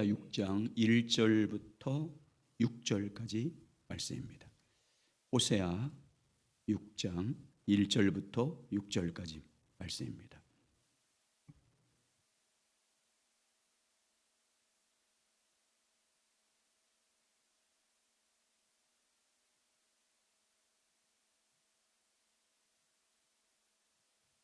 6장 1절부터 6절까지 말씀입니다. 호세아 6장 1절부터 6절까지 말씀입니다.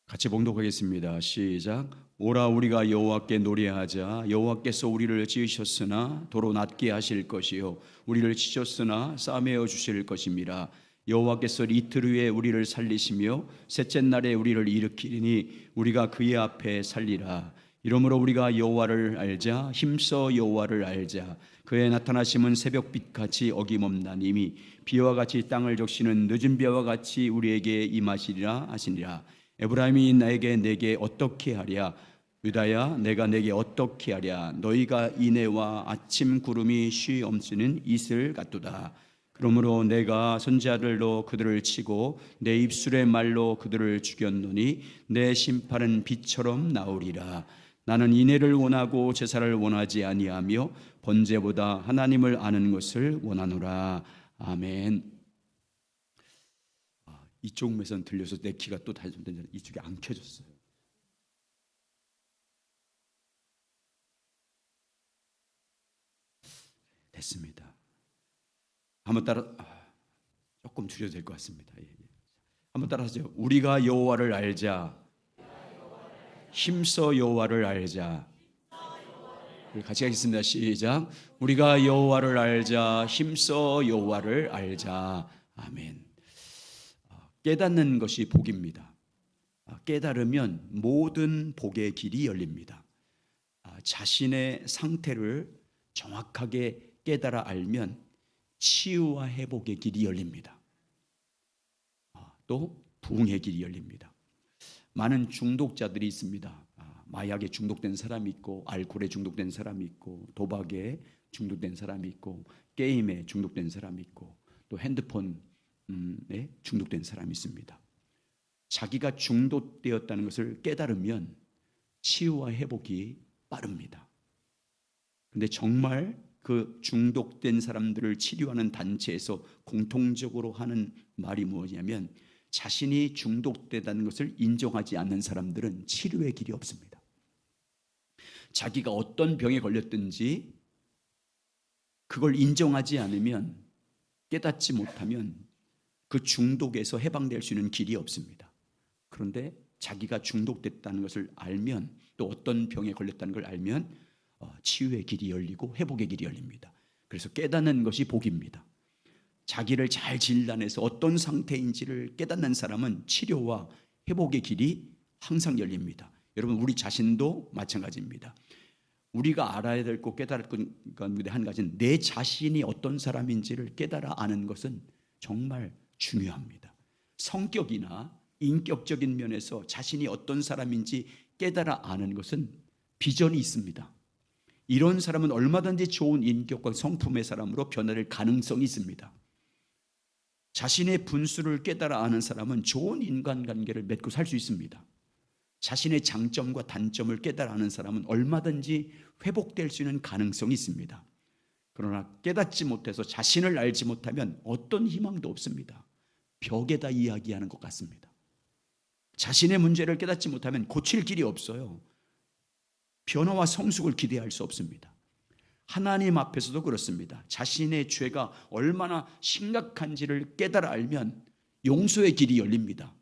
같이 봉독하겠습니다. 시작. 오라 우리가 여호와께 노래하자. 여호와께서 우리를 지으셨으나 도로 낮게 하실 것이요 우리를 치셨으나 싸매어 주실 것임이라. 여호와께서 이틀 후에 우리를 살리시며 셋째 날에 우리를 일으키리니 우리가 그의 앞에 살리라. 이러므로 우리가 여호와를 알자. 힘써 여호와를 알자. 그의 나타나심은 새벽빛같이 어김없나님이 비와 같이 땅을 적시는 늦은 비와 같이 우리에게 임하시리라 하시니라. 에브라임이 내게 어떻게 하랴? 유다야 내가 내게 어떻게 하랴? 너희가 이내와 아침 구름이 쉬 엄쓰는 이슬 같도다. 그러므로 내가 선지자들로 그들을 치고 내 입술의 말로 그들을 죽였노니 내 심판은 빛처럼 나오리라. 나는 인애를 원하고 제사를 원하지 아니하며 번제보다 하나님을 아는 것을 원하노라. 아멘. 이쪽 매선 들려서 내 키가 또 다시 이쪽이 안 켜졌어요. 됐습니다. 한번 따라 조금 줄여도 될 것 같습니다. 한번 따라하세요. 우리가 여호와를 알자. 힘써 여호와를 알자. 같이 하겠습니다. 시작. 우리가 여호와를 알자. 힘써 여호와를 알자. 아멘. 깨닫는 것이 복입니다. 깨달으면 모든 복의 길이 열립니다. 자신의 상태를 정확하게 깨달아 알면 치유와 회복의 길이 열립니다. 또 부흥의 길이 열립니다. 많은 중독자들이 있습니다. 마약에 중독된 사람이 있고, 알코올에 중독된 사람이 있고, 도박에 중독된 사람이 있고, 게임에 중독된 사람이 있고, 또 핸드폰에 중독된 사람이 있습니다. 자기가 중독되었다는 것을 깨달으면 치유와 회복이 빠릅니다. 근데 정말 그 중독된 사람들을 치료하는 단체에서 공통적으로 하는 말이 무엇이냐면, 자신이 중독되다는 것을 인정하지 않는 사람들은 치료의 길이 없습니다. 자기가 어떤 병에 걸렸든지 그걸 인정하지 않으면, 깨닫지 못하면 그 중독에서 해방될 수 있는 길이 없습니다. 그런데 자기가 중독됐다는 것을 알면, 또 어떤 병에 걸렸다는 걸 알면 치유의 길이 열리고 회복의 길이 열립니다. 그래서 깨닫는 것이 복입니다. 자기를 잘 진단해서 어떤 상태인지를 깨닫는 사람은 치료와 회복의 길이 항상 열립니다. 여러분, 우리 자신도 마찬가지입니다. 우리가 알아야 될 것, 깨달을 것 가운데 한 가지는 내 자신이 어떤 사람인지를 깨달아 아는 것은 정말 중요합니다. 성격이나 인격적인 면에서 자신이 어떤 사람인지 깨달아 아는 것은 비전이 있습니다. 이런 사람은 얼마든지 좋은 인격과 성품의 사람으로 변화될 가능성이 있습니다. 자신의 분수를 깨달아 아는 사람은 좋은 인간관계를 맺고 살 수 있습니다. 자신의 장점과 단점을 깨달아 아는 사람은 얼마든지 회복될 수 있는 가능성이 있습니다. 그러나 깨닫지 못해서 자신을 알지 못하면 어떤 희망도 없습니다. 벽에다 이야기하는 것 같습니다. 자신의 문제를 깨닫지 못하면 고칠 길이 없어요. 변화와 성숙을 기대할 수 없습니다. 하나님 앞에서도 그렇습니다. 자신의 죄가 얼마나 심각한지를 깨달아 알면 용서의 길이 열립니다.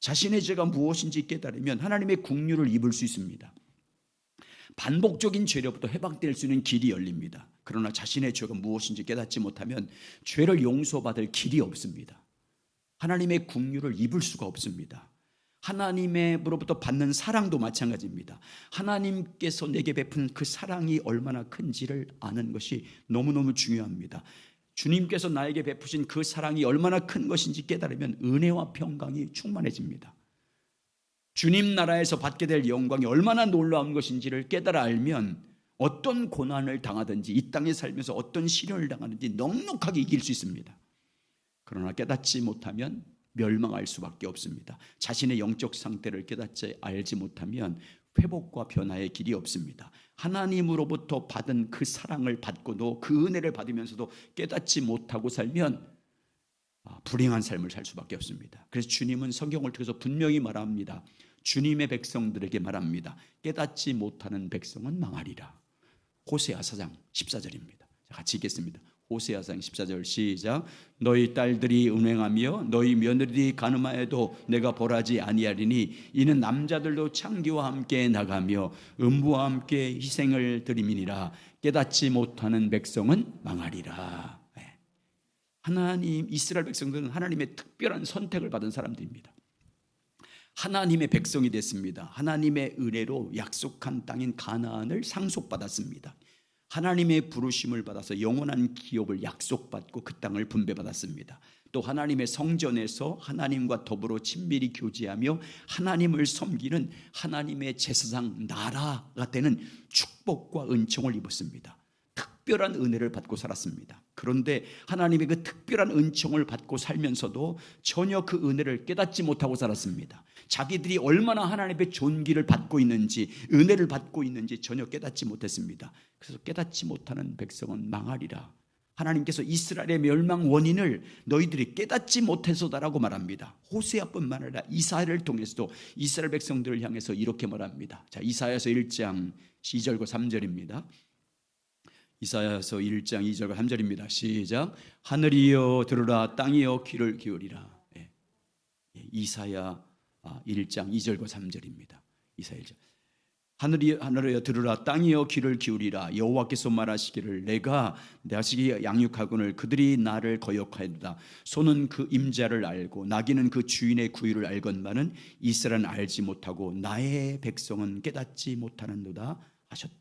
자신의 죄가 무엇인지 깨달으면 하나님의 긍휼을 입을 수 있습니다. 반복적인 죄로부터 해방될 수 있는 길이 열립니다. 그러나 자신의 죄가 무엇인지 깨닫지 못하면 죄를 용서받을 길이 없습니다. 하나님의 긍휼을 입을 수가 없습니다. 하나님으로부터 받는 사랑도 마찬가지입니다. 하나님께서 내게 베푼 그 사랑이 얼마나 큰지를 아는 것이 너무너무 중요합니다. 주님께서 나에게 베푸신 그 사랑이 얼마나 큰 것인지 깨달으면 은혜와 평강이 충만해집니다. 주님 나라에서 받게 될 영광이 얼마나 놀라운 것인지를 깨달아 알면 어떤 고난을 당하든지, 이 땅에 살면서 어떤 시련을 당하든지 넉넉하게 이길 수 있습니다. 그러나 깨닫지 못하면 멸망할 수밖에 없습니다. 자신의 영적 상태를 깨닫지 알지 못하면 회복과 변화의 길이 없습니다. 하나님으로부터 받은 그 사랑을 받고도 그 은혜를 받으면서도 깨닫지 못하고 살면 불행한 삶을 살 수밖에 없습니다. 그래서 주님은 성경을 통해서 분명히 말합니다. 주님의 백성들에게 말합니다. 깨닫지 못하는 백성은 망하리라. 호세아 4장 14절입니다. 같이 읽겠습니다. 호세아 4장 14절 시작. 너희 딸들이 음행하며 너희 며느리들이 간음하여도 내가 벌하지 아니하리니 이는 남자들도 창기와 함께 나가며 음부와 함께 희생을 드림이니라. 깨닫지 못하는 백성은 망하리라. 하나님, 이스라엘 백성들은 하나님의 특별한 선택을 받은 사람들입니다. 하나님의 백성이 됐습니다. 하나님의 은혜로 약속한 땅인 가나안을 상속받았습니다. 하나님의 부르심을 받아서 영원한 기업을 약속받고 그 땅을 분배받았습니다. 또 하나님의 성전에서 하나님과 더불어 친밀히 교제하며 하나님을 섬기는 하나님의 제사장 나라가 되는 축복과 은총을 입었습니다. 특별한 은혜를 받고 살았습니다. 그런데 하나님의 그 특별한 은총을 받고 살면서도 전혀 그 은혜를 깨닫지 못하고 살았습니다. 자기들이 얼마나 하나님의 존귀를 받고 있는지, 은혜를 받고 있는지 전혀 깨닫지 못했습니다. 그래서 깨닫지 못하는 백성은 망하리라. 하나님께서 이스라엘의 멸망 원인을 너희들이 깨닫지 못해서다라고 말합니다. 호세아뿐만 아니라 이사야를 통해서도 이스라엘 백성들을 향해서 이렇게 말합니다. 자, 이사야서 1장 2절과 3절입니다. 이사야서 1장 2절과 3절입니다. 시작. 하늘이여 들으라, 땅이여 귀를 기울이라. 이사야 1장 2절과 3절입니다. 이사야 1장. 하늘이여 들으라, 땅이여 귀를 기울이라. 여호와께서 말하시기를 내가 자식이 양육하거늘 그들이 나를 거역하였다. 소는 그 임자를 알고 나귀는 그 주인의 구유를 알건만은 이스라엘은 알지 못하고 나의 백성은 깨닫지 못하는도다 하셨다.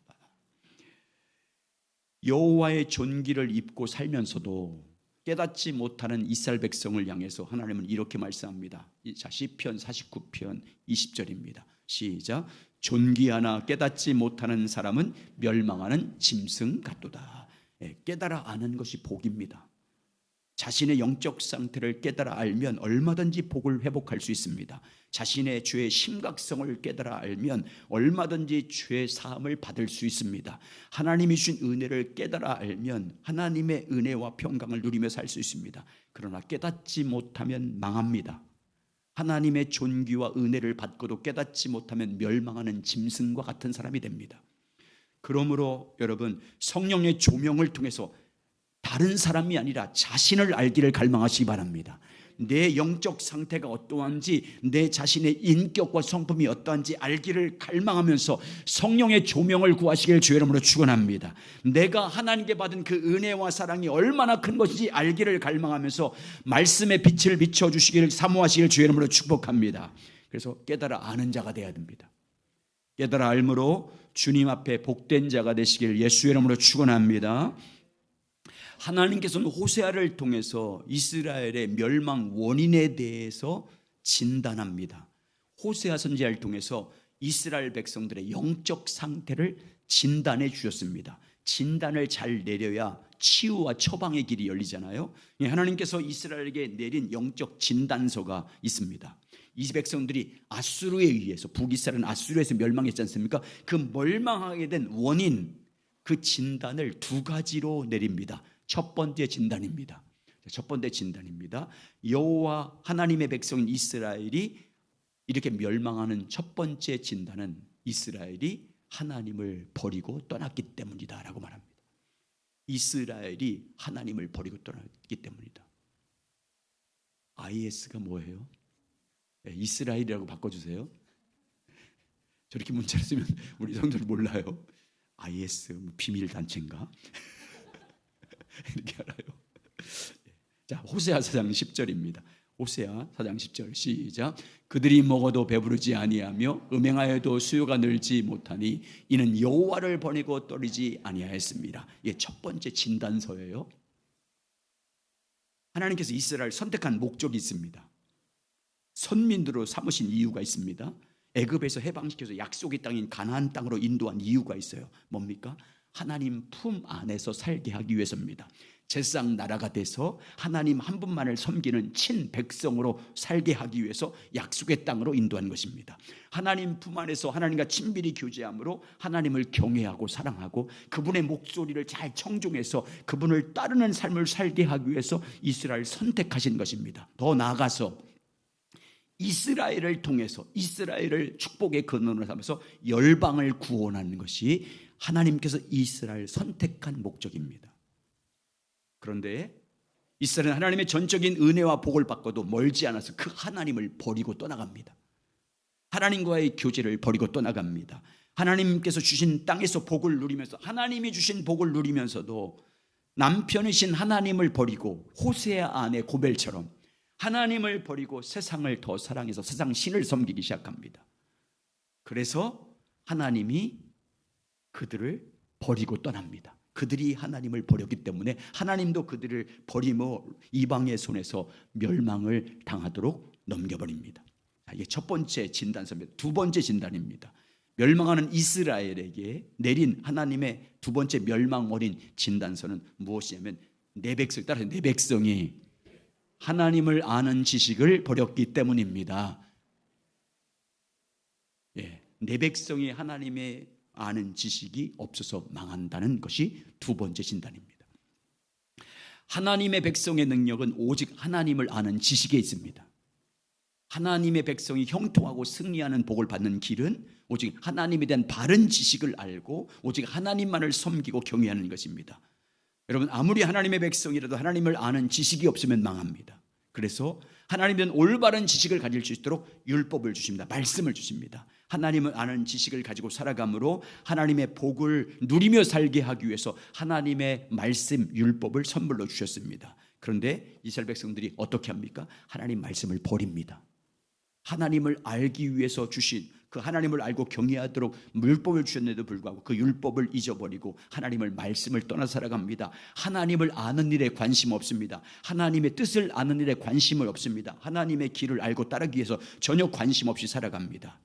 여호와의 존귀를 입고 살면서도 깨닫지 못하는 이스라엘 백성을 향해서 하나님은 이렇게 말씀합니다. 자, 시편 49편 20절입니다. 시작. 존귀하나 깨닫지 못하는 사람은 멸망하는 짐승 같도다. 깨달아 아는 것이 복입니다. 자신의 영적 상태를 깨달아 알면 얼마든지 복을 회복할 수 있습니다. 자신의 죄의 심각성을 깨달아 알면 얼마든지 죄 사함을 받을 수 있습니다. 하나님이 주신 은혜를 깨달아 알면 하나님의 은혜와 평강을 누리며 살 수 있습니다. 그러나 깨닫지 못하면 망합니다. 하나님의 존귀와 은혜를 받고도 깨닫지 못하면 멸망하는 짐승과 같은 사람이 됩니다. 그러므로 여러분, 성령의 조명을 통해서 다른 사람이 아니라 자신을 알기를 갈망하시기 바랍니다. 내 영적 상태가 어떠한지, 내 자신의 인격과 성품이 어떠한지 알기를 갈망하면서 성령의 조명을 구하시길 주의 이름으로 축원합니다. 내가 하나님께 받은 그 은혜와 사랑이 얼마나 큰 것인지 알기를 갈망하면서 말씀의 빛을 비춰주시기를 사모하시길 주의 이름으로 축복합니다. 그래서 깨달아 아는 자가 되어야 됩니다. 깨달아 알므로 주님 앞에 복된 자가 되시길 예수의 이름으로 축원합니다. 하나님께서는 호세아를 통해서 이스라엘의 멸망 원인에 대해서 진단합니다. 호세아 선지자를 통해서 이스라엘 백성들의 영적 상태를 진단해 주셨습니다. 진단을 잘 내려야 치유와 처방의 길이 열리잖아요. 하나님께서 이스라엘에게 내린 영적 진단서가 있습니다. 이 백성들이 아수르에 의해서, 북이스라엘은 아수르에서 멸망했지 않습니까? 그 멸망하게 된 원인, 그 진단을 두 가지로 내립니다. 첫 번째 진단입니다. 첫 번째 진단입니다. 여호와 하나님의 백성인 이스라엘이 이렇게 멸망하는 첫 번째 진단은 이스라엘이 하나님을 버리고 떠났기 때문이다라고 말합니다. 이스라엘이 하나님을 버리고 떠났기 때문이다. IS가 뭐예요? 이스라엘이라고 바꿔주세요. 저렇게 문자를 쓰면 우리 성도들 몰라요. IS 비밀 단체인가? 이렇게 알아요. 자, 호세아 4장 10절입니다. 호세아 4장 10절 시작. 그들이 먹어도 배부르지 아니하며 음행하여도 수요가 늘지 못하니 이는 여호와를 버리고 떠리지 아니하였습니다. 이게 첫 번째 진단서예요. 하나님께서 이스라엘을 선택한 목적이 있습니다. 선민들로 삼으신 이유가 있습니다. 애굽에서 해방시켜서 약속의 땅인 가나안 땅으로 인도한 이유가 있어요. 뭡니까? 하나님 품 안에서 살게 하기 위해서입니다. 제사장 나라가 돼서 하나님 한 분만을 섬기는 친백성으로 살게 하기 위해서 약속의 땅으로 인도한 것입니다. 하나님 품 안에서 하나님과 친밀히 교제함으로 하나님을 경외하고 사랑하고 그분의 목소리를 잘 청종해서 그분을 따르는 삶을 살게 하기 위해서 이스라엘을 선택하신 것입니다. 더 나아가서 이스라엘을 통해서 이스라엘을 축복의 근원으로 삼아서 열방을 구원하는 것이 하나님께서 이스라엘을 선택한 목적입니다. 그런데 이스라엘은 하나님의 전적인 은혜와 복을 받고도 멀지 않아서 그 하나님을 버리고 떠나갑니다. 하나님과의 교제를 버리고 떠나갑니다. 하나님께서 주신 땅에서 복을 누리면서 하나님이 주신 복을 누리면서도 남편이신 하나님을 버리고 호세아 아내 고벨처럼 하나님을 버리고 세상을 더 사랑해서 세상 신을 섬기기 시작합니다. 그래서 하나님이 그들을 버리고 떠납니다. 그들이 하나님을 버렸기 때문에 하나님도 그들을 버리며 이방의 손에서 멸망을 당하도록 넘겨버립니다. 이게 첫 번째 진단서입니다. 두 번째 진단입니다. 멸망하는 이스라엘에게 내린 하나님의 두 번째 멸망어린 진단서는 무엇이냐면 내 백성, 따라서 내 백성이 하나님을 아는 지식을 버렸기 때문입니다. 내 백성이 하나님의 아는 지식이 없어서 망한다는 것이 두 번째 진단입니다. 하나님의 백성의 능력은 오직 하나님을 아는 지식에 있습니다. 하나님의 백성이 형통하고 승리하는 복을 받는 길은 오직 하나님에 대한 바른 지식을 알고 오직 하나님만을 섬기고 경외하는 것입니다. 여러분, 아무리 하나님의 백성이라도 하나님을 아는 지식이 없으면 망합니다. 그래서 하나님에 대한 올바른 지식을 가질 수 있도록 율법을 주십니다. 말씀을 주십니다. 하나님을 아는 지식을 가지고 살아감으로 하나님의 복을 누리며 살게 하기 위해서 하나님의 말씀, 율법을 선물로 주셨습니다. 그런데 이스라엘 백성들이 어떻게 합니까? 하나님 말씀을 버립니다. 하나님을 알기 위해서 주신 그 하나님을 알고 경외하도록 율법을 주셨는데도 불구하고 그 율법을 잊어버리고 하나님을 말씀을 떠나 살아갑니다. 하나님을 아는 일에 관심 없습니다. 하나님의 뜻을 아는 일에 관심을 없습니다. 하나님의 길을 알고 따르기 위해서 전혀 관심 없이 살아갑니다.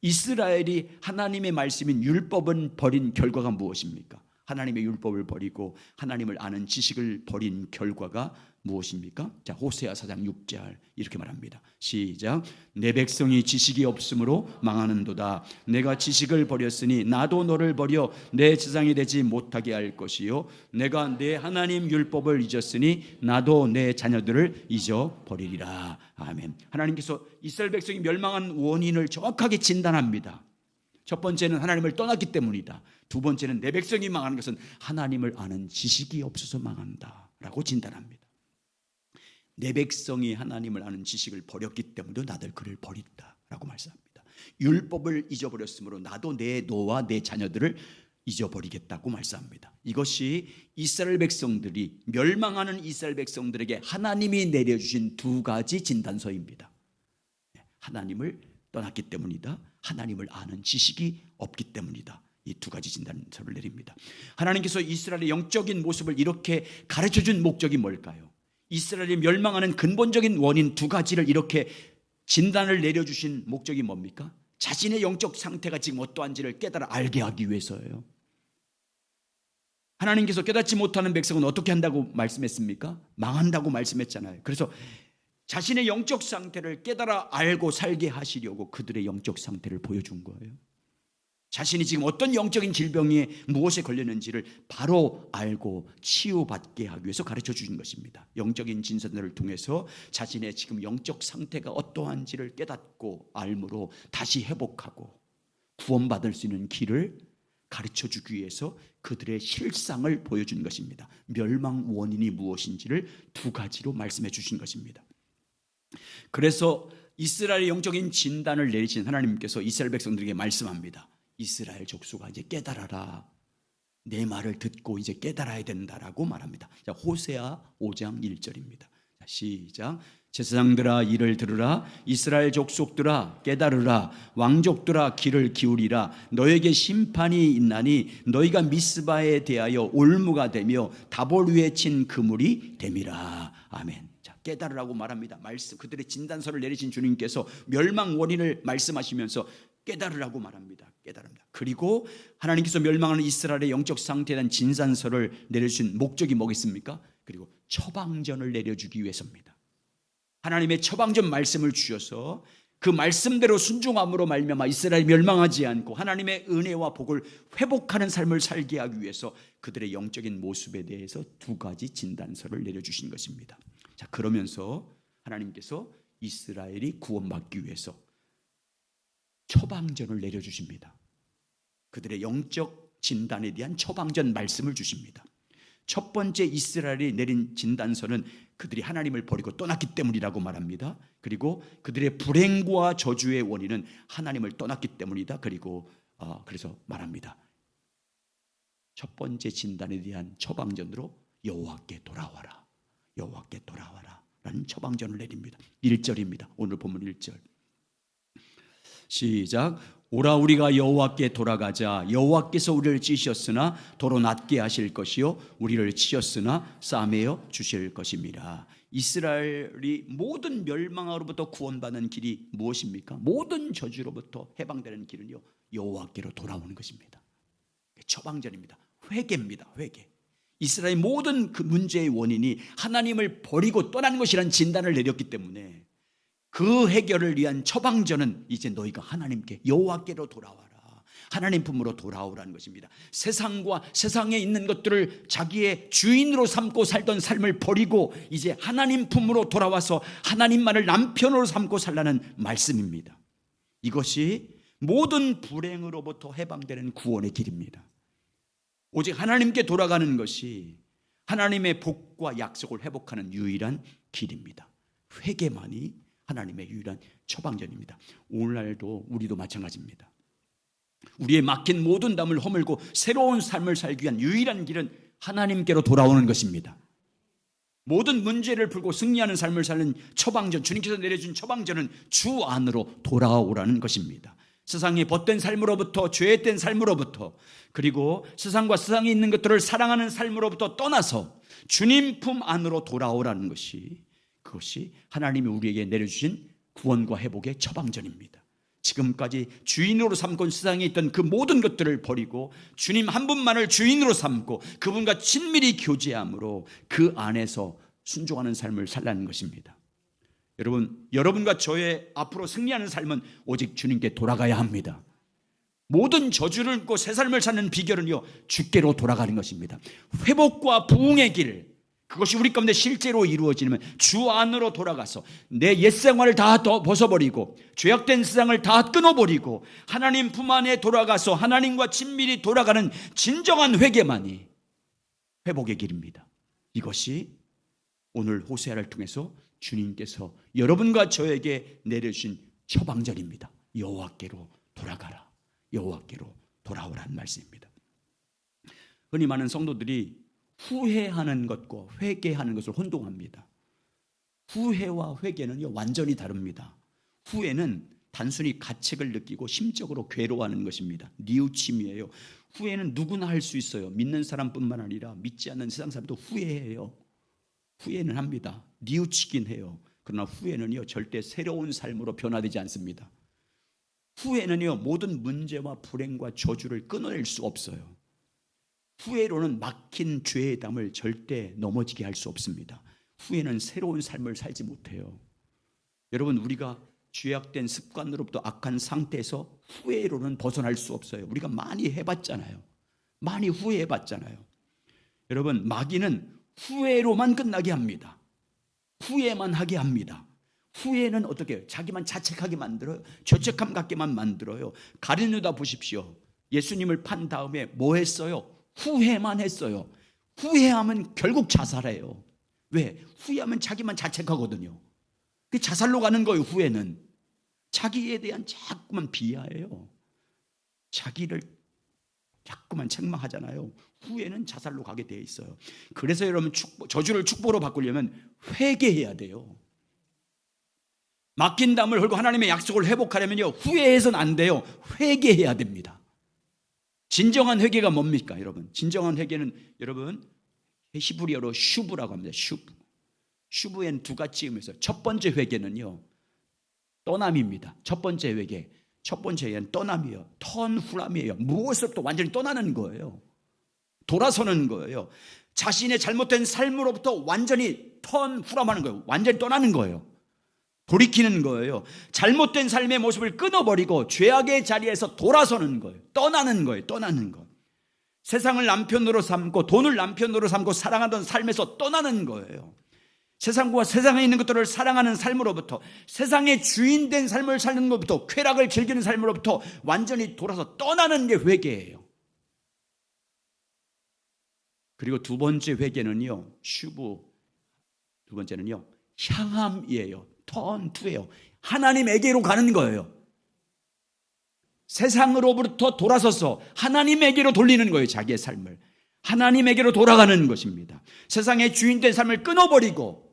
이스라엘이 하나님의 말씀인 율법은 버린 결과가 무엇입니까? 하나님의 율법을 버리고 하나님을 아는 지식을 버린 결과가 무엇입니까? 자, 호세아 4장 6절 이렇게 말합니다. 시작. 내 백성이 지식이 없으므로 망하는도다. 내가 지식을 버렸으니 나도 너를 버려 내 제사장이 되지 못하게 할 것이요 내가 내 하나님 율법을 잊었으니 나도 내 자녀들을 잊어버리리라. 아멘. 하나님께서 이스라엘 백성이 멸망한 원인을 정확하게 진단합니다. 첫 번째는 하나님을 떠났기 때문이다. 두 번째는 내 백성이 망하는 것은 하나님을 아는 지식이 없어서 망한다라고 진단합니다. 내 백성이 하나님을 아는 지식을 버렸기 때문에 나들 그를 버린다라고 말씀합니다. 율법을 잊어버렸으므로 나도 너와 내 자녀들을 잊어버리겠다고 말씀합니다. 이것이 이스라엘 백성들이 멸망하는 이스라엘 백성들에게 하나님이 내려주신 두 가지 진단서입니다. 하나님을 떠났기 때문이다. 하나님을 아는 지식이 없기 때문이다. 이 두 가지 진단서를 내립니다. 하나님께서 이스라엘의 영적인 모습을 이렇게 가르쳐준 목적이 뭘까요? 이스라엘이 멸망하는 근본적인 원인 두 가지를 이렇게 진단을 내려주신 목적이 뭡니까? 자신의 영적 상태가 지금 어떠한지를 깨달아 알게 하기 위해서예요. 하나님께서 깨닫지 못하는 백성은 어떻게 한다고 말씀했습니까? 망한다고 말씀했잖아요. 그래서 자신의 영적 상태를 깨달아 알고 살게 하시려고 그들의 영적 상태를 보여준 거예요. 자신이 지금 어떤 영적인 질병에 무엇에 걸렸는지를 바로 알고 치유받게 하기 위해서 가르쳐 주신 것입니다. 영적인 진선들을 통해서 자신의 지금 영적 상태가 어떠한지를 깨닫고 알므로 다시 회복하고 구원받을 수 있는 길을 가르쳐 주기 위해서 그들의 실상을 보여준 것입니다. 멸망 원인이 무엇인지를 두 가지로 말씀해 주신 것입니다. 그래서 이스라엘의 영적인 진단을 내리신 하나님께서 이스라엘 백성들에게 말씀합니다. 이스라엘 족속아 이제 깨달아라. 내 말을 듣고 이제 깨달아야 된다라고 말합니다. 자, 호세아 5장 1절입니다. 자, 시작. 제사장들아 이를 들으라. 이스라엘 족속들아 깨달으라. 왕족들아 귀를 기울이라. 너에게 심판이 있나니 너희가 미스바에 대하여 올무가 되며 다볼 위에 친 그물이 됨이라. 아멘. 깨달으라고 말합니다. 말씀, 그들의 진단서를 내리신 주님께서 멸망 원인을 말씀하시면서 깨달으라고 말합니다. 깨달습니다. 그리고 하나님께서 멸망하는 이스라엘의 영적 상태에 대한 진단서를 내려주신 목적이 뭐겠습니까? 그리고 처방전을 내려주기 위해서입니다. 하나님의 처방전 말씀을 주셔서 그 말씀대로 순종함으로 말미암아 이스라엘이 멸망하지 않고 하나님의 은혜와 복을 회복하는 삶을 살게 하기 위해서 그들의 영적인 모습에 대해서 두 가지 진단서를 내려주신 것입니다. 자, 그러면서 하나님께서 이스라엘이 구원받기 위해서 처방전을 내려주십니다. 그들의 영적 진단에 대한 처방전 말씀을 주십니다. 첫 번째 이스라엘이 내린 진단서는 그들이 하나님을 버리고 떠났기 때문이라고 말합니다. 그리고 그들의 불행과 저주의 원인은 하나님을 떠났기 때문이다. 그리고 그래서 말합니다. 첫 번째 진단에 대한 처방전으로 여호와께 돌아와라, 여호와께 돌아와라 라는 처방전을 내립니다. 1절입니다. 오늘 본문 1절 시작. 오라 우리가 여호와께 돌아가자. 여호와께서 우리를 찌셨으나 도로 낫게 하실 것이요 우리를 치셨으나 싸매어 주실 것입니다. 이스라엘이 모든 멸망으로부터 구원받는 길이 무엇입니까? 모든 저주로부터 해방되는 길은요 여호와께로 돌아오는 것입니다. 처방전입니다. 회개입니다. 회개. 이스라엘 모든 그 문제의 원인이 하나님을 버리고 떠난 것이라는 진단을 내렸기 때문에 그 해결을 위한 처방전은 이제 너희가 하나님께 여호와께로 돌아와라, 하나님 품으로 돌아오라는 것입니다. 세상과 세상에 있는 것들을 자기의 주인으로 삼고 살던 삶을 버리고 이제 하나님 품으로 돌아와서 하나님만을 남편으로 삼고 살라는 말씀입니다. 이것이 모든 불행으로부터 해방되는 구원의 길입니다. 오직 하나님께 돌아가는 것이 하나님의 복과 약속을 회복하는 유일한 길입니다. 회개만이 하나님의 유일한 처방전입니다. 오늘날도 우리도 마찬가지입니다. 우리의 막힌 모든 담을 허물고 새로운 삶을 살기 위한 유일한 길은 하나님께로 돌아오는 것입니다. 모든 문제를 풀고 승리하는 삶을 사는 처방전, 주님께서 내려준 처방전은 주 안으로 돌아오라는 것입니다. 세상의 벗된 삶으로부터, 죄된 삶으로부터, 그리고 세상과 세상에 있는 것들을 사랑하는 삶으로부터 떠나서 주님 품 안으로 돌아오라는 것이, 그것이 하나님이 우리에게 내려주신 구원과 회복의 처방전입니다. 지금까지 주인으로 삼고 세상에 있던 그 모든 것들을 버리고 주님 한 분만을 주인으로 삼고 그분과 친밀히 교제함으로 그 안에서 순종하는 삶을 살라는 것입니다. 여러분과 저의 앞으로 승리하는 삶은 오직 주님께 돌아가야 합니다. 모든 저주를 끊고 새 삶을 사는 비결은요 주께로 돌아가는 것입니다. 회복과 부흥의 길, 그것이 우리 가운데 실제로 이루어지면 주 안으로 돌아가서 내 옛 생활을 다 벗어버리고 죄악된 세상을 다 끊어버리고 하나님 품 안에 돌아가서 하나님과 친밀히 돌아가는 진정한 회개만이 회복의 길입니다. 이것이 오늘 호세아를 통해서 주님께서 여러분과 저에게 내려주신 처방전입니다. 여호와께로 돌아가라, 여호와께로 돌아오라는 말씀입니다. 흔히 많은 성도들이 후회하는 것과 회개하는 것을 혼동합니다. 후회와 회개는요 완전히 다릅니다. 후회는 단순히 가책을 느끼고 심적으로 괴로워하는 것입니다. 뉘우침이에요. 후회는 누구나 할 수 있어요. 믿는 사람뿐만 아니라 믿지 않는 세상 사람도 후회해요. 후회는 합니다. 뉘우치긴 해요. 그러나 후회는요 절대 새로운 삶으로 변화되지 않습니다. 후회는요 모든 문제와 불행과 저주를 끊어낼 수 없어요. 후회로는 막힌 죄의 담을 절대 넘어지게 할 수 없습니다. 후회는 새로운 삶을 살지 못해요. 여러분, 우리가 죄악된 습관으로부터 악한 상태에서 후회로는 벗어날 수 없어요. 우리가 많이 해봤잖아요. 많이 후회해봤잖아요. 여러분, 마귀는 후회로만 끝나게 합니다. 후회만 하게 합니다. 후회는 어떻게 해요? 자기만 자책하게 만들어요. 죄책감 갖게만 만들어요. 가룟유다 보십시오. 예수님을 판 다음에 뭐 했어요? 후회만 했어요. 후회하면 결국 자살해요. 왜? 후회하면 자기만 자책하거든요. 그 자살로 가는 거예요. 후회는 자기에 대한 자꾸만 비하해요. 자기를 자꾸만 책망하잖아요. 후회는 자살로 가게 되어 있어요. 그래서 여러분 저주를 축복으로 바꾸려면 회개해야 돼요. 막힌 담을 헐고 하나님의 약속을 회복하려면요 후회해서는 안 돼요. 회개해야 됩니다. 진정한 회개가 뭡니까, 여러분? 진정한 회개는 여러분 히브리어로 슈브라고 합니다. 슈브엔 두 가지 의미에서 첫 번째 회개는요 떠남입니다. 첫 번째 회개, 첫 번째 회개는 떠남이에요. 턴 후람이에요. 무엇으로부터 완전히 떠나는 거예요. 돌아서는 거예요. 자신의 잘못된 삶으로부터 완전히 후람하는 거예요. 완전히 떠나는 거예요. 돌이키는 거예요. 잘못된 삶의 모습을 끊어버리고 죄악의 자리에서 돌아서는 거예요. 떠나는 거예요. 떠나는 것. 세상을 남편으로 삼고 돈을 남편으로 삼고 사랑하던 삶에서 떠나는 거예요. 세상과 세상에 있는 것들을 사랑하는 삶으로부터, 세상의 주인된 삶을 사는 것부터, 쾌락을 즐기는 삶으로부터 완전히 돌아서 떠나는 게 회개예요. 그리고 두 번째 회개는요, 두 번째는요, 향함이에요. 턴투예요. 하나님에게로 가는 거예요. 세상으로부터 돌아서서 하나님에게로 돌리는 거예요. 자기의 삶을 하나님에게로 돌아가는 것입니다. 세상의 주인된 삶을 끊어버리고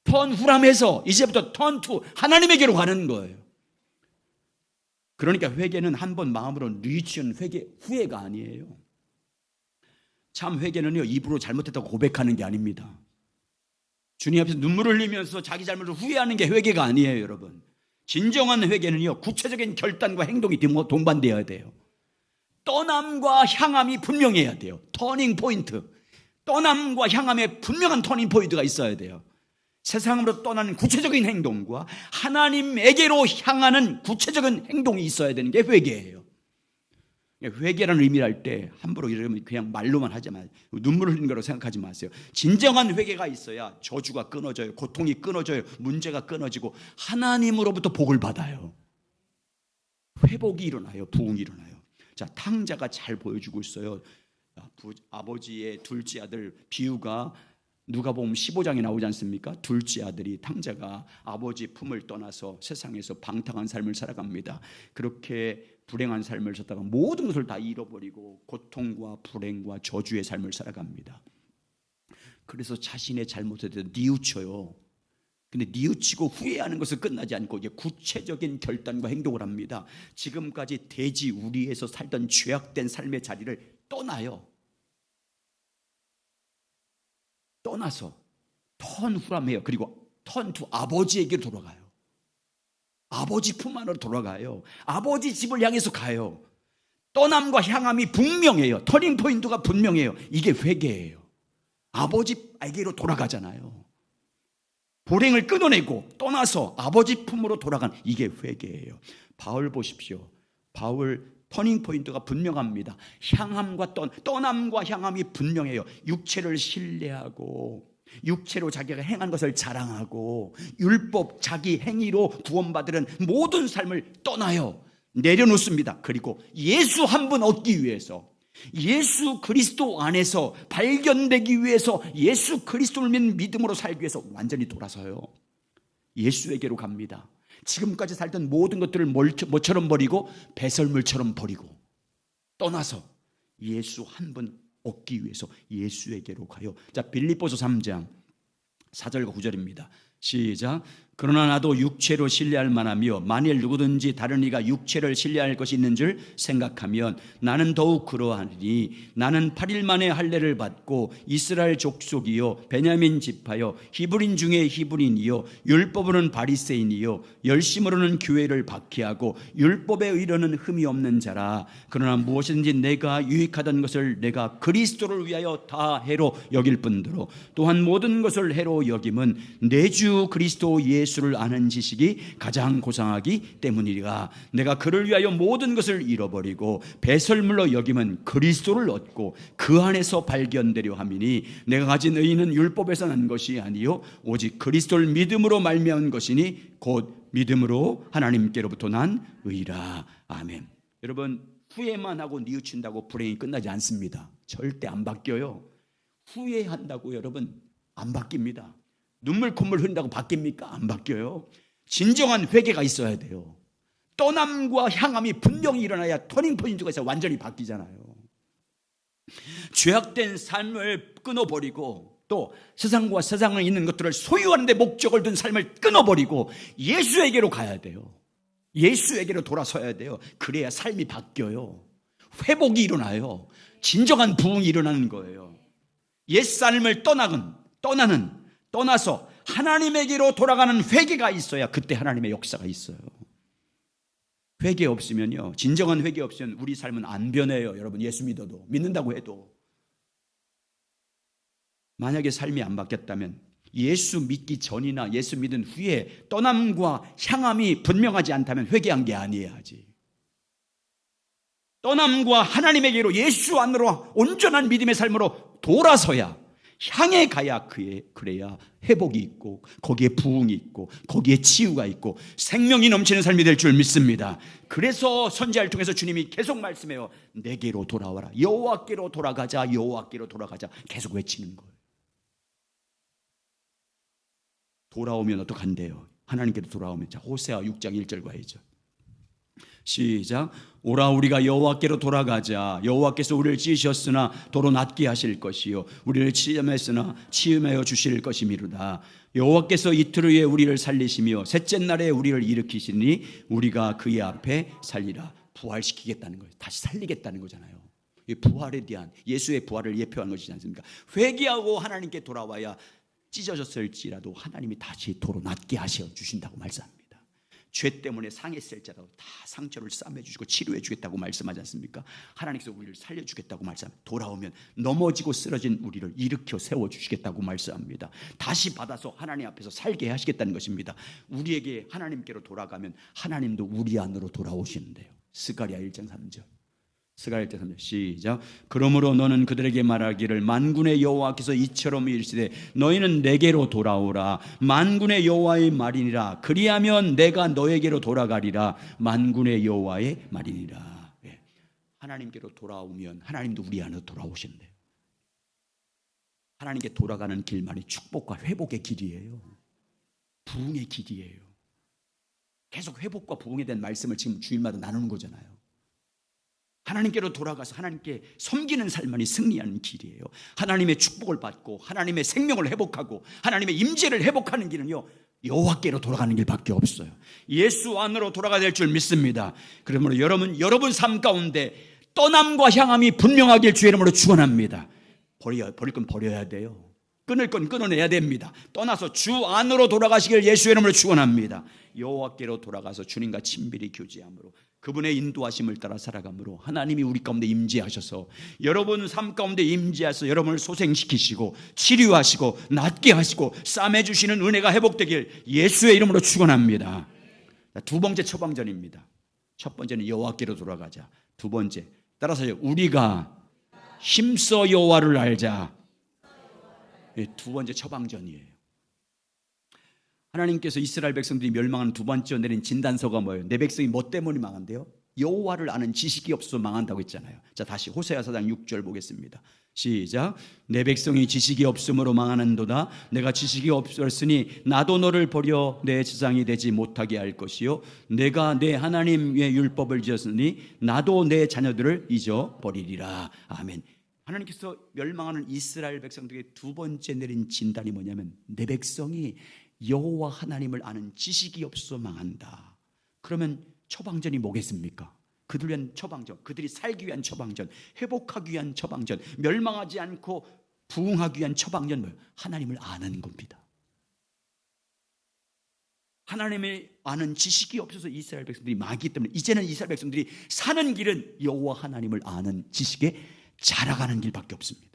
턴후람해서 이제부터 턴투 하나님에게로 가는 거예요. 그러니까 회개는 한 번 마음으로 뉘치는 후회가 아니에요. 참 회개는요, 입으로 잘못했다고 고백하는 게 아닙니다. 주님 앞에서 눈물을 흘리면서 자기 잘못을 후회하는 게 회개가 아니에요, 여러분. 진정한 회개는요, 구체적인 결단과 행동이 동반되어야 돼요. 떠남과 향함이 분명해야 돼요. 터닝 포인트. 떠남과 향함에 분명한 터닝 포인트가 있어야 돼요. 세상으로 떠나는 구체적인 행동과 하나님에게로 향하는 구체적인 행동이 있어야 되는 게 회개예요. 회개라는 의미를 할 때 함부로 이러면 그냥 말로만 하지 마세요. 눈물을 흘리는 거라고 생각하지 마세요. 진정한 회개가 있어야 저주가 끊어져요. 고통이 끊어져요. 문제가 끊어지고 하나님으로부터 복을 받아요. 회복이 일어나요. 부흥이 일어나요. 자, 탕자가 잘 보여주고 있어요. 아버지의 둘째 아들 비유가 누가복음 15장에 나오지 않습니까? 둘째 아들이 탕자가 아버지 품을 떠나서 세상에서 방탕한 삶을 살아갑니다. 그렇게 불행한 삶을 살다가 모든 것을 다 잃어버리고 고통과 불행과 저주의 삶을 살아갑니다. 그래서 자신의 잘못에 대해서 뉘우쳐요. 근데 뉘우치고 후회하는 것을 끝나지 않고 이제 구체적인 결단과 행동을 합니다. 지금까지 돼지 우리에서 살던 죄악된 삶의 자리를 떠나요. 떠나서 턴후람해요. 그리고 턴투 아버지에게로 돌아가요. 아버지 품 안으로 돌아가요. 아버지 집을 향해서 가요. 떠남과 향함이 분명해요. 터닝 포인트가 분명해요. 이게 회개예요. 아버지에게로 돌아가잖아요. 불행을 끊어내고 떠나서 아버지 품으로 돌아간 이게 회개예요. 바울 보십시오. 바울 터닝 포인트가 분명합니다. 향함과 떠남과 향함이 분명해요. 육체를 신뢰하고 육체로 자기가 행한 것을 자랑하고 율법 자기 행위로 구원받으는 모든 삶을 떠나요. 내려놓습니다. 그리고 예수 한 분 얻기 위해서, 예수 그리스도 안에서 발견되기 위해서, 예수 그리스도를 믿는 믿음으로 살기 위해서 완전히 돌아서요. 예수에게로 갑니다. 지금까지 살던 모든 것들을 뭐처럼 버리고 배설물처럼 버리고 떠나서 예수 한 분 얻기 위해서 예수에게로 가요. 자, 빌립보서 3장 4절과 9절입니다. 시작. 그러나 나도 육체로 신뢰할 만하며 만일 누구든지 다른 이가 육체를 신뢰할 것이 있는 줄 생각하면 나는 더욱 그러하니 나는 8일 만에 할례를 받고 이스라엘 족속이요 베냐민 지파요 히브리인 중에 히브리인이요 율법으로는 바리새인이요 열심으로는 교회를 박해하고 율법에 의로는 흠이 없는 자라. 그러나 무엇이든지 내가 유익하던 것을 내가 그리스도를 위하여 다 해로 여길 뿐더러 또한 모든 것을 해로 여김은 내 주 그리스도 예수를 아는 지식이 가장 고상하기 때문이라. 내가 그를 위하여 모든 것을 잃어버리고 배설물로 여김은 그리스도를 얻고 그 안에서 발견되려 함이니 내가 가진 의는 율법에서 난 것이 아니요 오직 그리스도를 믿음으로 말미암은 것이니 곧 믿음으로 하나님께로부터 난 의라. 아멘. 여러분, 후회만 하고 뉘우친다고 불행이 끝나지 않습니다. 절대 안 바뀌어요. 후회한다고 여러분 안 바뀝니다. 눈물 콧물 흘린다고 바뀝니까? 안 바뀌어요. 진정한 회개가 있어야 돼요. 떠남과 향함이 분명히 일어나야 터닝 포인트가 있어야 완전히 바뀌잖아요. 죄악된 삶을 끊어버리고 또 세상과 세상에 있는 것들을 소유하는 데 목적을 둔 삶을 끊어버리고 예수에게로 가야 돼요. 예수에게로 돌아서야 돼요. 그래야 삶이 바뀌어요. 회복이 일어나요. 진정한 부흥이 일어나는 거예요. 옛삶을 떠나서 하나님에게로 돌아가는 회개가 있어야 그때 하나님의 역사가 있어요. 회개 없으면요, 진정한 회개 없으면 우리 삶은 안 변해요. 여러분, 예수 믿어도, 믿는다고 해도 만약에 삶이 안 바뀌었다면 예수 믿기 전이나 예수 믿은 후에 떠남과 향함이 분명하지 않다면 회개한 게 아니어야지. 떠남과 하나님에게로 예수 안으로 온전한 믿음의 삶으로 돌아서야, 향해 가야 그래야 회복이 있고 거기에 부흥이 있고 거기에 치유가 있고 생명이 넘치는 삶이 될 줄 믿습니다. 그래서 선지자를 통해서 주님이 계속 말씀해요. 내게로 돌아와라. 여호와께로 돌아가자. 여호와께로 돌아가자. 계속 외치는 거예요. 돌아오면 어떡한대요? 하나님께로 돌아오면. 자, 호세아 6장 1절 가야죠. 시작. 오라 우리가 여호와께로 돌아가자. 여호와께서 우리를 지으셨으나 도로 낫게 하실 것이요 우리를 치험했으나 치음하여 주실 것이미로다. 여호와께서 이틀 후에 우리를 살리시며 셋째 날에 우리를 일으키시니 우리가 그의 앞에 살리라. 부활시키겠다는 거예요. 다시 살리겠다는 거잖아요. 이 부활에 대한 예수의 부활을 예표하는 것이지 않습니까? 회개하고 하나님께 돌아와야 찢어졌을지라도 하나님이 다시 도로 낫게 하셔 주신다고 말씀합니다. 죄 때문에 상했을지라도 다 상처를 싸매주시고 치료해 주겠다고 말씀하지 않습니까? 하나님께서 우리를 살려주겠다고 말씀합니다. 돌아오면 넘어지고 쓰러진 우리를 일으켜 세워주시겠다고 말씀합니다. 다시 받아서 하나님 앞에서 살게 하시겠다는 것입니다. 우리에게 하나님께로 돌아가면 하나님도 우리 안으로 돌아오시는데요. 스가랴 1장 3절. 스가랴 1장 3절 시작. 그러므로 너는 그들에게 말하기를 만군의 여호와께서 이처럼 이르시되 너희는 내게로 돌아오라. 만군의 여호와의 말이니라. 그리하면 내가 너에게로 돌아가리라. 만군의 여호와의 말이니라. 예. 하나님께로 돌아오면 하나님도 우리 안으로 돌아오신대요. 하나님께 돌아가는 길만이 축복과 회복의 길이에요. 부흥의 길이에요. 계속 회복과 부흥에 대한 말씀을 지금 주일마다 나누는 거잖아요. 하나님께로 돌아가서 하나님께 섬기는 삶만이 승리하는 길이에요. 하나님의 축복을 받고 하나님의 생명을 회복하고 하나님의 임재를 회복하는 길은요, 여호와께로 돌아가는 길밖에 없어요. 예수 안으로 돌아가야 될 줄 믿습니다. 그러므로 여러분 삶 가운데 떠남과 향함이 분명하길 주의 이름으로 축원합니다. 버릴 건 버려야 돼요. 끊을 건 끊어내야 됩니다. 떠나서 주 안으로 돌아가시길 예수의 이름으로 축원합니다. 여호와께로 돌아가서 주님과 친밀히 교제함으로 그분의 인도하심을 따라 살아감으로 하나님이 우리 가운데 임재하셔서 여러분 삶 가운데 임재하셔서 여러분을 소생시키시고 치료하시고 낫게 하시고 싸매주시는 은혜가 회복되길 예수의 이름으로 축원합니다. 두 번째 처방전입니다. 첫 번째는 여호와께로 돌아가자. 두 번째 따라서요, 우리가 힘써 여호와를 알자. 두 번째 처방전이에요. 하나님께서 이스라엘 백성들이 멸망하는 두 번째 내린 진단서가 뭐예요? 내 백성이 뭐 때문에 망한대요? 여호와를 아는 지식이 없어서 망한다고 했잖아요. 자, 다시 호세아 4장 6절 보겠습니다. 시작. 내 백성이 지식이 없음으로 망하는도다. 내가 지식이 없었으니 나도 너를 버려 내 제사장이 되지 못하게 할 것이요 내가 내 하나님의 율법을 지었으니 나도 내 자녀들을 잊어버리리라. 아멘. 하나님께서 멸망하는 이스라엘 백성들에게 두 번째 내린 진단이 뭐냐면 내 백성이 여호와 하나님을 아는 지식이 없어 망한다. 그러면 처방전이 뭐겠습니까? 그들 위한 처방전, 그들이 살기 위한 처방전, 회복하기 위한 처방전, 멸망하지 않고 부흥하기 위한 처방전 뭐예요? 하나님을 아는 겁니다. 하나님을 아는 지식이 없어서 이스라엘 백성들이 망했기 때문에 이제는 이스라엘 백성들이 사는 길은 여호와 하나님을 아는 지식에 자라가는 길밖에 없습니다.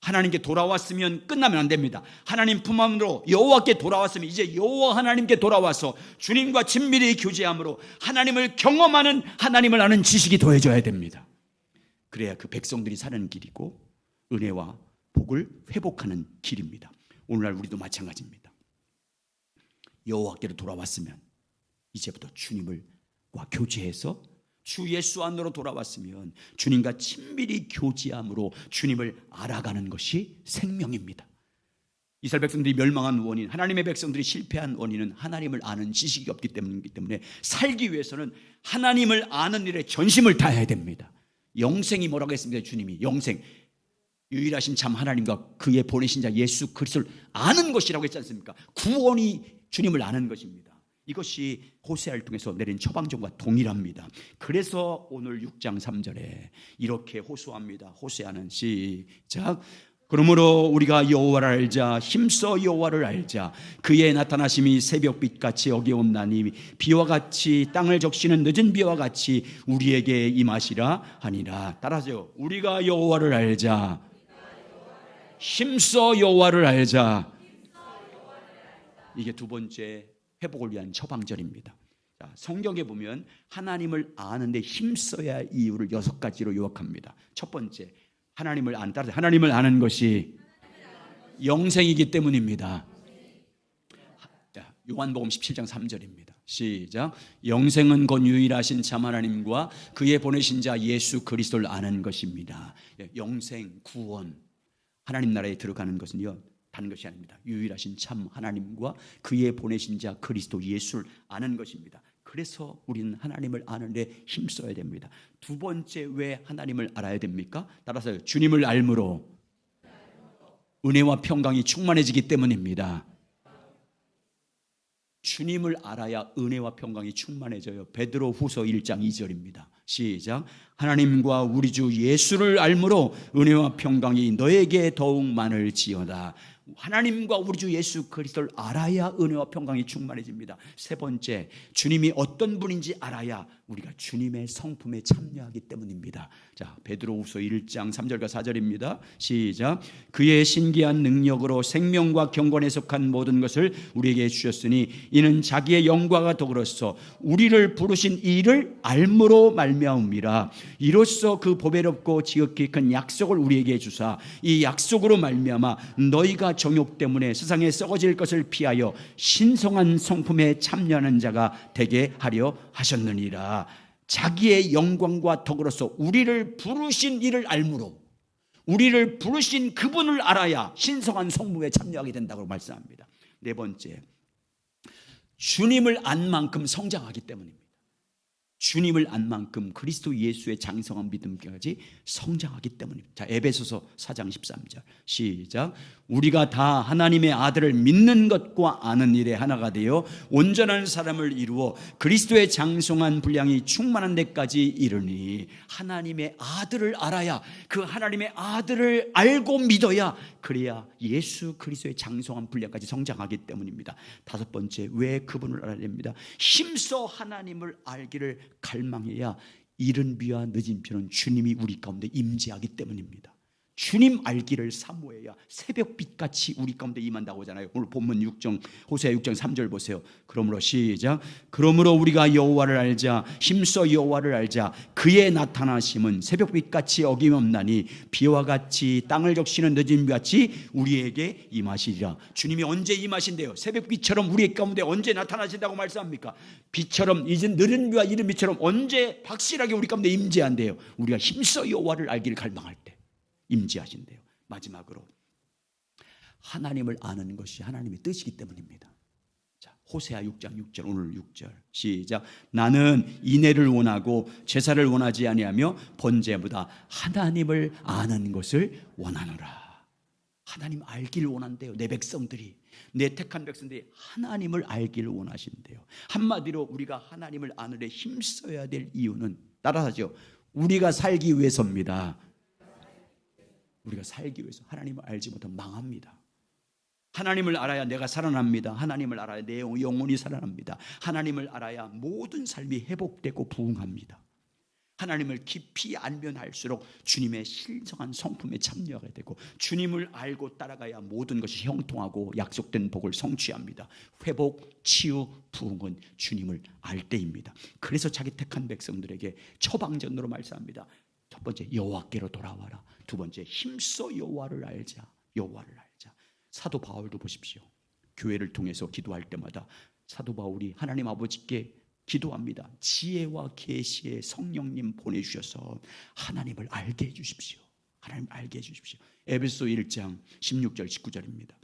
하나님께 돌아왔으면 끝나면 안 됩니다. 하나님 품 안으로 여호와께 돌아왔으면 이제 여호와 하나님께 돌아와서 주님과 친밀히 교제함으로 하나님을 경험하는, 하나님을 아는 지식이 더해져야 됩니다. 그래야 그 백성들이 사는 길이고 은혜와 복을 회복하는 길입니다. 오늘날 우리도 마찬가지입니다. 여호와께로 돌아왔으면 이제부터 주님과 교제해서 주 예수 안으로 돌아왔으면 주님과 친밀히 교제함으로 주님을 알아가는 것이 생명입니다. 이스라엘 백성들이 멸망한 원인, 하나님의 백성들이 실패한 원인은 하나님을 아는 지식이 없기 때문이기 때문에 살기 위해서는 하나님을 아는 일에 전심을 다해야 됩니다. 영생이 뭐라고 했습니까? 주님이 영생, 유일하신 참 하나님과 그의 보내신 자 예수 그리스도를 아는 것이라고 했지 않습니까? 구원이 주님을 아는 것입니다. 이것이 호세아를 통해서 내린 처방전과 동일합니다. 그래서 오늘 6장 3절에 이렇게 호소합니다. 호세아는 시작. 그러므로 우리가 여호와를 알자, 힘써 여호와를 알자. 그의 나타나심이 새벽빛같이 어기옵나니 비와 같이 땅을 적시는 늦은 비와 같이 우리에게 임하시라 하니라. 따라서요, 우리가 여호와를 알자, 힘써 여호와를 알자. 이게 두 번째 회복을 위한 처방전입니다. 자, 성경에 보면 하나님을 아는데 힘써야 이유를 6가지로 요약합니다. 첫 번째, 하나님을 아는 것이 영생이기 때문입니다. 자, 요한복음 17장 3절입니다. 시작. 영생은 곧 유일하신 참 하나님과 그의 보내신 자 예수 그리스도를 아는 것입니다. 영생, 구원, 하나님 나라에 들어가는 것은요 다른 것이 아닙니다. 유일하신 참 하나님과 그의 보내신 자 그리스도 예수를 아는 것입니다. 그래서 우리는 하나님을 아는데 힘써야 됩니다. 두 번째, 왜 하나님을 알아야 됩니까? 따라서 주님을 알므로 은혜와 평강이 충만해지기 때문입니다. 주님을 알아야 은혜와 평강이 충만해져요. 베드로후서 1장 2절입니다. 시작. 하나님과 우리 주 예수를 알므로 은혜와 평강이 너에게 더욱 많을지어다. 하나님과 우리 주 예수 그리스도를 알아야 은혜와 평강이 충만해집니다. 세 번째, 주님이 어떤 분인지 알아야 우리가 주님의 성품에 참여하기 때문입니다. 자, 베드로후서 1장 3절과 4절입니다. 시작. 그의 신기한 능력으로 생명과 경건에 속한 모든 것을 우리에게 주셨으니 이는 자기의 영광과 더불어서 우리를 부르신 이를 알므로 말미암음이라. 이로써 그 보배롭고 지극히 큰 약속을 우리에게 주사 이 약속으로 말미암아 너희가 정욕 때문에 세상에 썩어질 것을 피하여 신성한 성품에 참여하는 자가 되게 하려 하셨느니라. 자기의 영광과 더불어서 우리를 부르신 이를 알므로, 우리를 부르신 그분을 알아야 신성한 성품에 참여하게 된다고 말씀합니다. 네 번째, 주님을 안 만큼 성장하기 때문입니다. 주님을 안 만큼 그리스도 예수의 장성한 믿음까지 성장하기 때문입니다. 자, 에베소서 4장 13절 시작. 우리가 다 하나님의 아들을 믿는 것과 아는 일에 하나가 되어 온전한 사람을 이루어 그리스도의 장성한 분량이 충만한 데까지 이르니. 하나님의 아들을 알아야, 그 하나님의 아들을 알고 믿어야, 그래야 예수 그리스도의 장성한 분량까지 성장하기 때문입니다. 다섯 번째, 왜 그분을 알아야 됩니다. 힘써 하나님을 알기를 갈망해야 이른 비와 늦은 비는 주님이 우리 가운데 임재하기 때문입니다. 주님 알기를 사모해야 새벽빛같이 우리 가운데 임한다고 하잖아요. 오늘 본문 호세아 6장 3절 보세요. 그러므로 시작. 그러므로 우리가 여호와를 알자, 힘써 여호와를 알자. 그의 나타나심은 새벽빛같이 어김없나니 비와 같이 땅을 적시는 늦은 비같이 우리에게 임하시리라. 주님이 언제 임하신대요? 새벽빛처럼 우리 가운데 언제 나타나신다고 말씀합니까? 비처럼, 이젠 느린 비와 이른 비처럼 언제 확실하게 우리 가운데 임재한대요? 우리가 힘써 여호와를 알기를 갈망할 때 임재하신대요. 마지막으로 하나님을 아는 것이 하나님의 뜻이기 때문입니다. 자, 호세아 6장 6절, 오늘 6절 시작. 나는 인애를 원하고 제사를 원하지 아니하며 번제보다 하나님을 아는 것을 원하노라. 하나님 알기를 원한대요. 내 백성들이, 내 택한 백성들이 하나님을 알기를 원하신대요. 한마디로 우리가 하나님을 아는데 힘써야 될 이유는, 따라하죠, 우리가 살기 위해서입니다. 우리가 살기 위해서. 하나님을 알지 못하면 망합니다. 하나님을 알아야 내가 살아납니다. 하나님을 알아야 내 영혼이 살아납니다. 하나님을 알아야 모든 삶이 회복되고 부흥합니다. 하나님을 깊이 알면 알수록 주님의 신성한 성품에 참여하게 되고, 주님을 알고 따라가야 모든 것이 형통하고 약속된 복을 성취합니다. 회복, 치유, 부흥은 주님을 알 때입니다. 그래서 자기 택한 백성들에게 처방전으로 말씀합니다. 첫 번째, 여호와께로 돌아와라. 두 번째, 힘써 여호와를 알자. 여호와를 알자. 사도 바울도 보십시오. 교회를 통해서 기도할 때마다 사도 바울이 하나님 아버지께 기도합니다. 지혜와 계시의 성령님 보내주셔서 하나님을 알게 해주십시오. 하나님 알게 해주십시오. 에베소 1장 16절 19절입니다.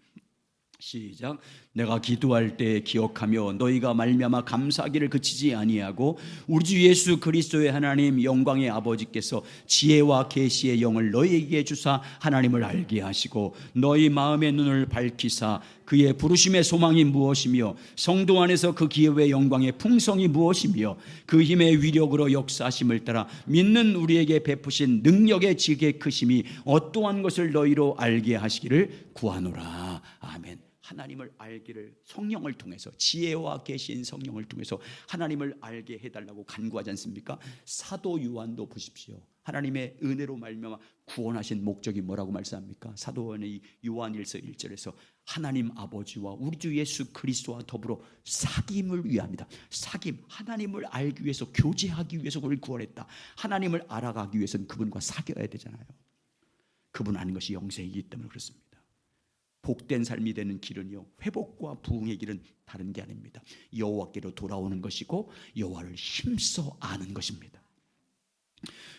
시작. 내가 기도할 때 기억하며 너희가 말미암아 감사하기를 그치지 아니하고 우리 주 예수 그리스도의 하나님 영광의 아버지께서 지혜와 계시의 영을 너희에게 주사 하나님을 알게 하시고 너희 마음의 눈을 밝히사 그의 부르심의 소망이 무엇이며 성도 안에서 그 기업의 영광의 풍성이 무엇이며 그 힘의 위력으로 역사하심을 따라 믿는 우리에게 베푸신 능력의 지극히 크심이 어떠한 것을 너희로 알게 하시기를 구하노라. 아멘. 하나님을 알기를 성령을 통해서, 지혜와 계신 성령을 통해서 하나님을 알게 해달라고 간구하지 않습니까? 사도 요한도 보십시오. 하나님의 은혜로 말미암아 구원하신 목적이 뭐라고 말씀합니까? 사도 요한의 요한일서 1절에서 하나님 아버지와 우리 주 예수 그리스도와 더불어 사귐을 위함이다. 사귐, 하나님을 알기 위해서, 교제하기 위해서 그를 구원했다. 하나님을 알아가기 위해서는 그분과 사귀어야 되잖아요. 그분 아는 것이 영생이기 때문에 그렇습니다. 복된 삶이 되는 길은요, 회복과 부흥의 길은 다른 게 아닙니다. 여호와께로 돌아오는 것이고 여호와를 힘써 아는 것입니다.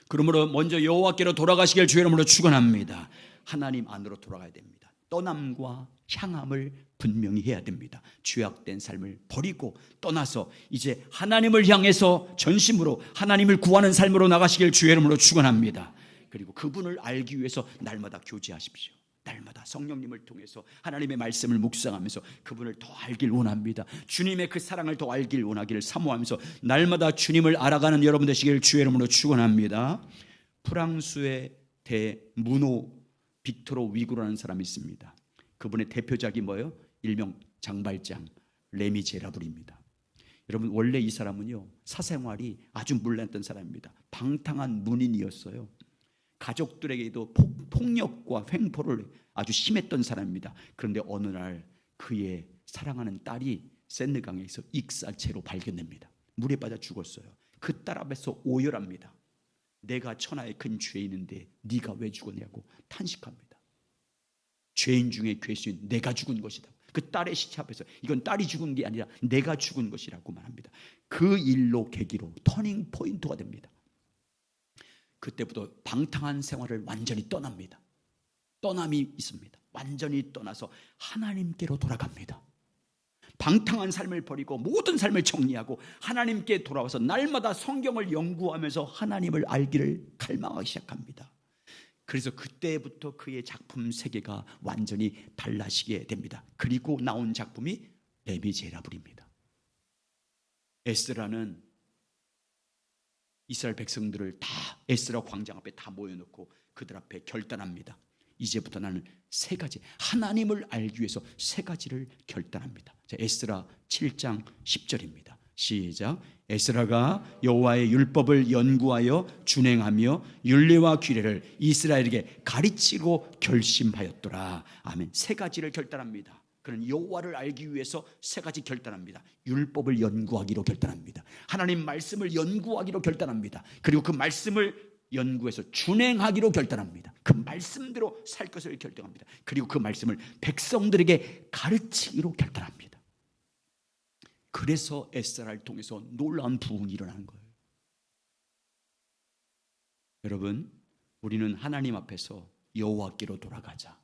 그러므로 먼저 여호와께로 돌아가시길 주의 이름으로 축원합니다. 하나님 안으로 돌아가야 됩니다. 떠남과 향함을 분명히 해야 됩니다. 죄악된 삶을 버리고 떠나서 이제 하나님을 향해서 전심으로 하나님을 구하는 삶으로 나가시길 주의 이름으로 축원합니다. 그리고 그분을 알기 위해서 날마다 교제하십시오. 날마다 성령님을 통해서 하나님의 말씀을 묵상하면서 그분을 더 알길 원합니다. 주님의 그 사랑을 더 알길 원하기를 사모하면서 날마다 주님을 알아가는 여러분 되시길 주의 이름으로 축원합니다. 프랑스의 대문호 빅토르 위고라는 사람이 있습니다. 그분의 대표작이 뭐예요? 일명 장발장 레미제라블입니다. 여러분, 원래 이 사람은요, 사생활이 아주 문란했던 사람입니다. 방탕한 문인이었어요. 가족들에게도 폭력과 횡포를 아주 심했던 사람입니다. 그런데 어느 날 그의 사랑하는 딸이 샌드강에서 익사체로 발견됩니다. 물에 빠져 죽었어요. 그 딸 앞에서 오열합니다. 내가 천하의 큰 죄인인데 네가 왜 죽었냐고 탄식합니다. 죄인 중에 괴수인 내가 죽은 것이다. 그 딸의 시체 앞에서 이건 딸이 죽은 게 아니라 내가 죽은 것이라고 말합니다. 그 일로 계기로 터닝 포인트가 됩니다. 그때부터 방탕한 생활을 완전히 떠납니다. 떠남이 있습니다. 완전히 떠나서 하나님께로 돌아갑니다. 방탕한 삶을 버리고 모든 삶을 정리하고 하나님께 돌아와서 날마다 성경을 연구하면서 하나님을 알기를 갈망하기 시작합니다. 그래서 그때부터 그의 작품 세계가 완전히 달라지게 됩니다. 그리고 나온 작품이 레미제라블입니다. 에스라는 이스라엘 백성들을 다 에스라 광장 앞에 다 모여놓고 그들 앞에 결단합니다. 이제부터 나는 세 가지, 하나님을 알기 위해서 세 가지를 결단합니다. 자, 에스라 7장 10절입니다. 시작. 에스라가 여호와의 율법을 연구하여 준행하며 율례와 규례를 이스라엘에게 가르치고 결심하였더라. 아멘. 세 가지를 결단합니다. 그는 여호와를 알기 위해서 세 가지 결단합니다. 율법을 연구하기로 결단합니다. 하나님 말씀을 연구하기로 결단합니다. 그리고 그 말씀을 연구해서 준행하기로 결단합니다. 그 말씀대로 살 것을 결정합니다. 그리고 그 말씀을 백성들에게 가르치기로 결단합니다. 그래서 에스라를 통해서 놀라운 부흥이 일어나는 거예요. 여러분, 우리는 하나님 앞에서 여호와께로 돌아가자.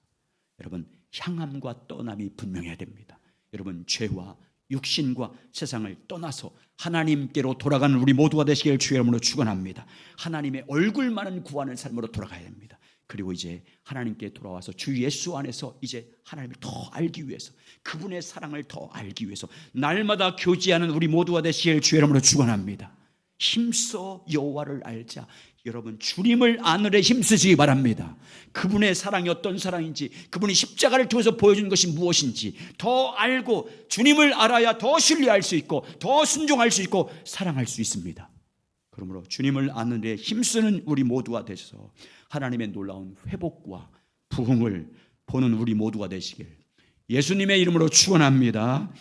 여러분, 향함과 떠남이 분명해야 됩니다. 여러분, 죄와 육신과 세상을 떠나서 하나님께로 돌아가는 우리 모두가 되시길 주의 이름으로 축원합니다. 하나님의 얼굴만은 구하는 삶으로 돌아가야 됩니다. 그리고 이제 하나님께 돌아와서 주 예수 안에서 이제 하나님을 더 알기 위해서, 그분의 사랑을 더 알기 위해서 날마다 교제하는 우리 모두가 되시길 주의 이름으로 축원합니다. 힘써 여호와를 알자. 여러분, 주님을 아느래 힘쓰시기 바랍니다. 그분의 사랑이 어떤 사랑인지, 그분이 십자가를 통해서 보여준 것이 무엇인지 더 알고 주님을 알아야 더 신뢰할 수 있고 더 순종할 수 있고 사랑할 수 있습니다. 그러므로 주님을 아느래 힘쓰는 우리 모두가 되셔서 하나님의 놀라운 회복과 부흥을 보는 우리 모두가 되시길 예수님의 이름으로 축원합니다.